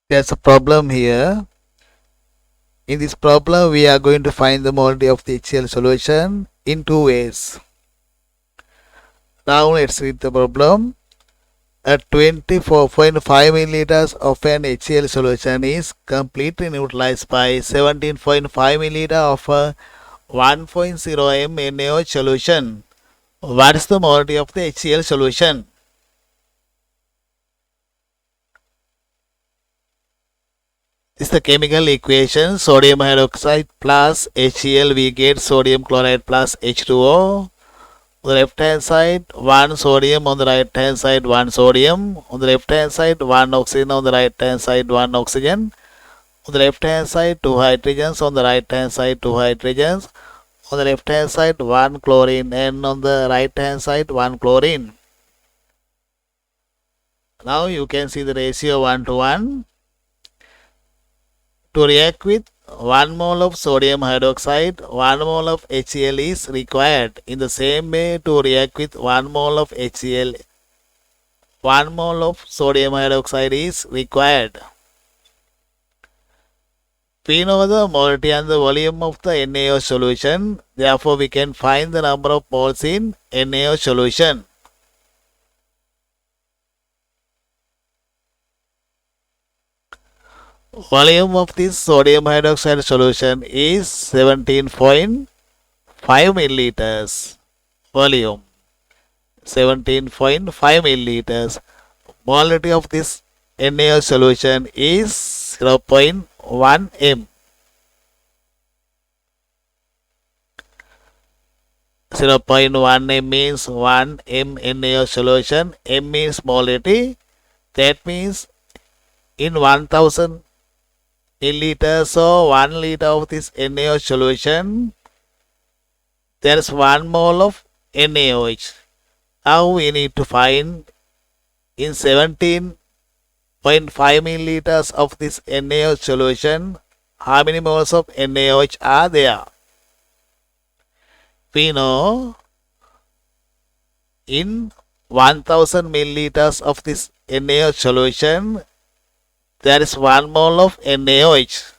There's a problem here. In this problem, we are going to find the molarity of the HCl solution in two ways. Now let's read the problem. At 24.5 milliliters of an HCl solution is completely neutralized by 17.5 milliliters of a 1.0 m NaOH solution. What is the molarity of the HCl solution? This is the chemical equation. Sodium hydroxide plus HCl, we get sodium chloride plus H2O. On the left hand side 1 sodium, on the right hand side 1 sodium, on the left hand side 1 oxygen, on the right hand side 1 oxygen, on the left hand side 2 hydrogens, on the right hand side 2 hydrogens, on the left hand side 1 chlorine, and on the right hand side 1 chlorine. Now you can see the ratio 1 to 1. To react with 1 mole of sodium hydroxide, 1 mole of HCl is required. In the same way, to react with 1 mole of HCl, 1 mole of sodium hydroxide is required. We know the molarity and the volume of the NaOH solution. Therefore, we can find the number of moles in NaOH solution. Volume of this sodium hydroxide solution is 17.5 milliliters. Volume 17.5 milliliters. Molarity of this NaOH solution is 0.1 m. 0.1 m means 1 m NaOH solution. M means molarity. That means in 1000 milliliters, so 1 liter of this NaOH solution, there is 1 mole of NaOH. Now we need to find in 17.5 milliliters of this NaOH solution, how many moles of NaOH are there. We know in 1000 milliliters of this NaOH solution, there is 1 mole of NaOH.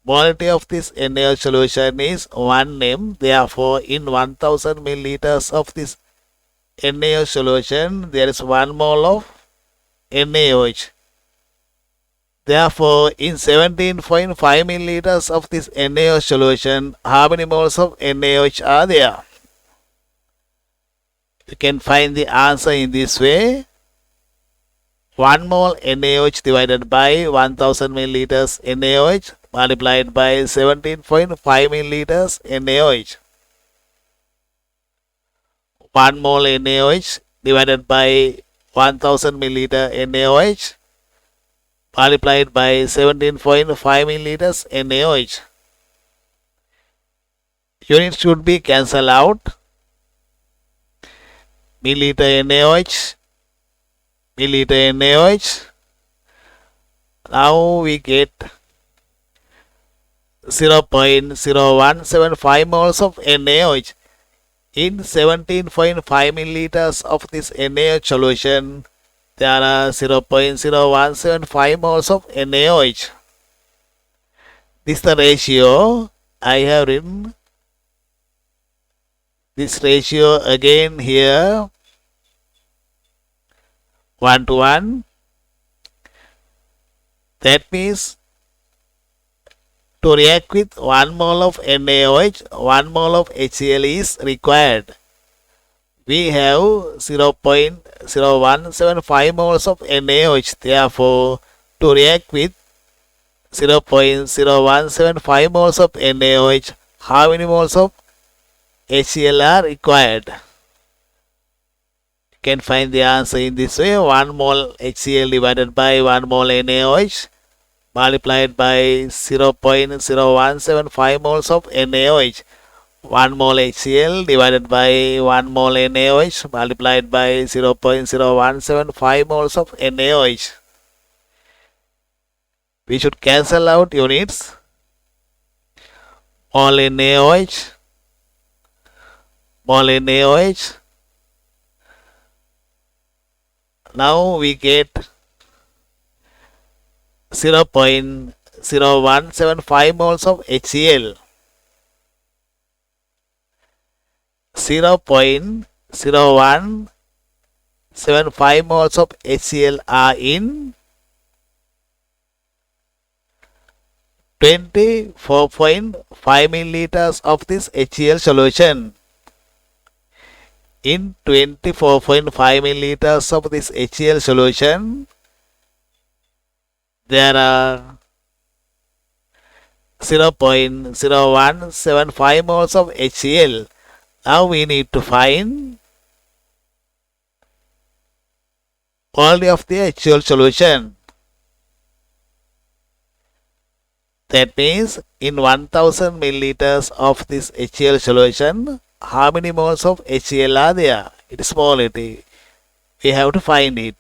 Molarity of this NaOH solution is 1 m. Therefore, in 1000 milliliters of this NaOH solution, there is 1 mole of NaOH. Therefore, in 17.5 milliliters of this NaOH solution, how many moles of NaOH are there? You can find the answer in this way. 1 mole NaOH divided by 1000 milliliters NaOH multiplied by 17.5 milliliters NaOH. 1 mole NaOH divided by 1000 milliliter NaOH multiplied by 17.5 milliliters NaOH. Units should be cancelled out. Milliliter NaOH, milliliter NaOH. Now we get 0.0175 moles of NaOH. In 17.5 milliliters of this NaOH solution, there are 0.0175 moles of NaOH. This is the ratio I have written. This ratio again here 1 to 1. That means to react with 1 mole of NaOH, 1 mole of HCl is required. We have 0.0175 moles of NaOH. Therefore, to react with 0.0175 moles of NaOH, how many moles of HCl are required? You can find the answer in this way. 1 mole HCl divided by 1 mole NaOH multiplied by 0.0175 moles of NaOH. 1 mole HCl divided by 1 mole NaOH multiplied by 0.0175 moles of NaOH. We should cancel out units. Mole NaOH, mole NaOH. Now we get 0.0175 moles of HCl. 0.0175 moles of HCl are in 24.5 milliliters of this HCl solution. In 24.5 milliliters of this HCl solution, there are 0.0175 moles of HCl. Now we need to find quantity of the HCl solution. That means in 1000 milliliters of this HCl solution, how many moles of HCl are there? It is molarity. We have to find it.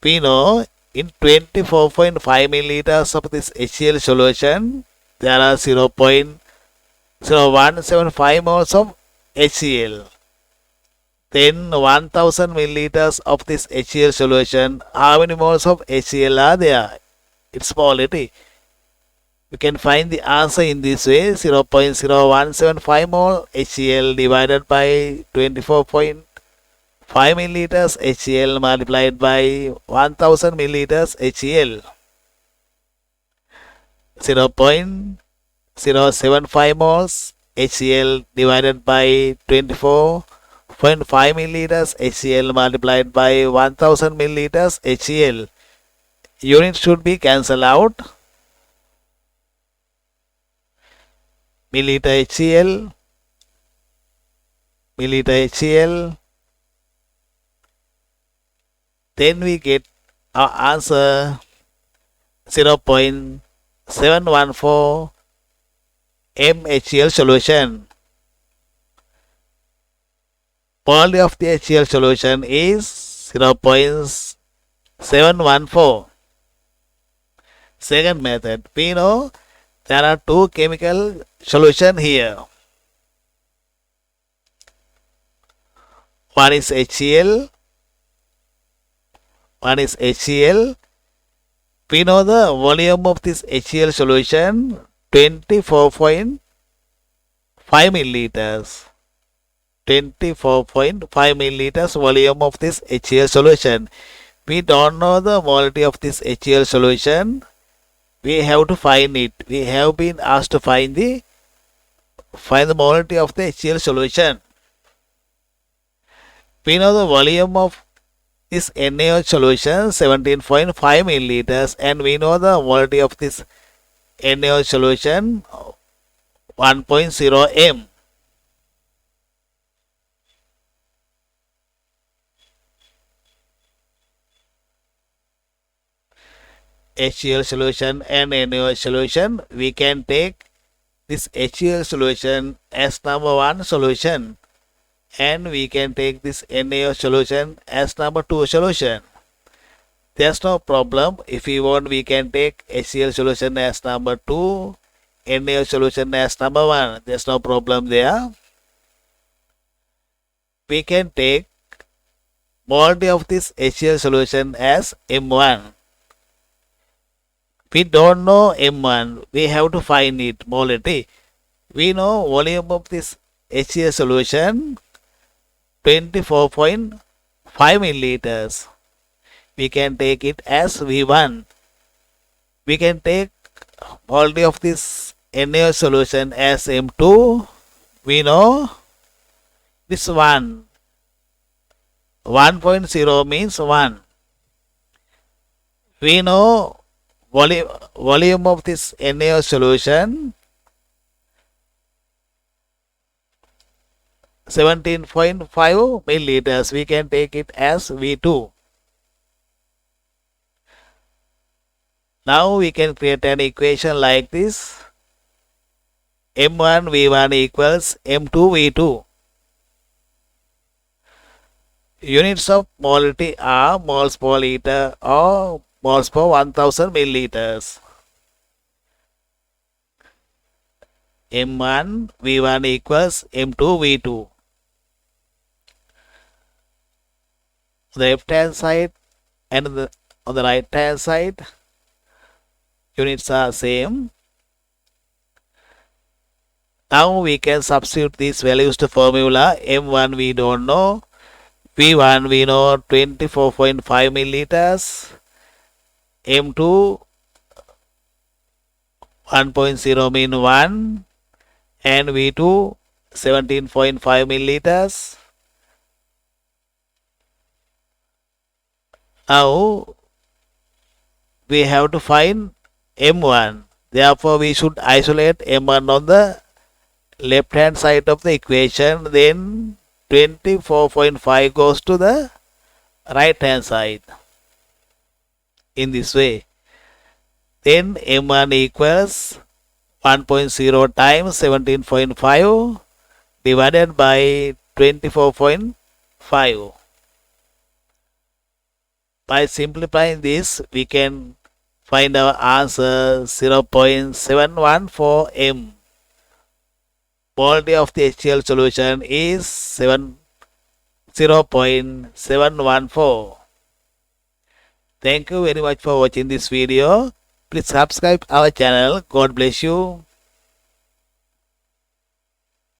We know in 24.5 milliliters of this HCl solution, there are 0.0175 moles of HCl. Then 1000 milliliters of this HCl solution, how many moles of HCl are there? It's molarity. We can find the answer in this way: 0.0175 mole HCl divided by 24.5 milliliters HCl multiplied by 1000 milliliters HCl. 0.075 moles HCl divided by 24.5 milliliters HCl multiplied by 1000 milliliters HCl. Units should be cancelled out. Milliliter HCl, milliliter HCl. Then we get our answer 0.714 mHCl solution. Quantity of the HCl solution is 0.714. Second method, we know there are two chemical solutions here. One is HCl. One is HCl. We know the volume of this HCl solution 24.5 milliliters. 24.5 milliliters volume of this HCl solution. We don't know the molarity of this HCl solution. We have to find it. We have been asked to find the molarity of the HCl solution. We know the volume of this NaOH solution 17.5 milliliters, and we know the molarity of this NaOH solution 1.0 m. HCl solution and NaOH solution, we can take this HCl solution as number 1 solution, and we can take this NaOH solution as number 2 solution. There's no problem. If we want, we can take HCl solution as number 2, NaOH solution as number 1. There's no problem there. We can take molarity of this HCl solution as M1. We don't know M1. We have to find it, molarity. We know volume of this HCl solution 24.5 milliliters. We can take it as V1. We can take molarity of this NaOH solution as M2. We know this 1. 1.0 means 1. We know volume of this NaOH solution 17.5 milliliters. We can take it as V2. Now we can create an equation like this: M1V1 equals M2V2. Units of molarity are moles per liter or moles per 1000 milliliters. M1V1 equals M2V2. On the left hand side and on the right hand side, units are same. Now we can substitute these values to formula. M1 we don't know. V1 we know 24.5 milliliters. M2 1.0 mean 1 and V2 17.5 milliliters. Now we have to find M1. Therefore, we should isolate M1 on the left hand side of the equation. Then 24.5 goes to the right hand side in this way. Then M1 equals 1.0 times 17.5 divided by 24.5. By simplifying this, we can find our answer 0.714 m. Molarity of the HCl solution is 0.714. Thank you very much for watching this video. Please subscribe our channel. God bless you.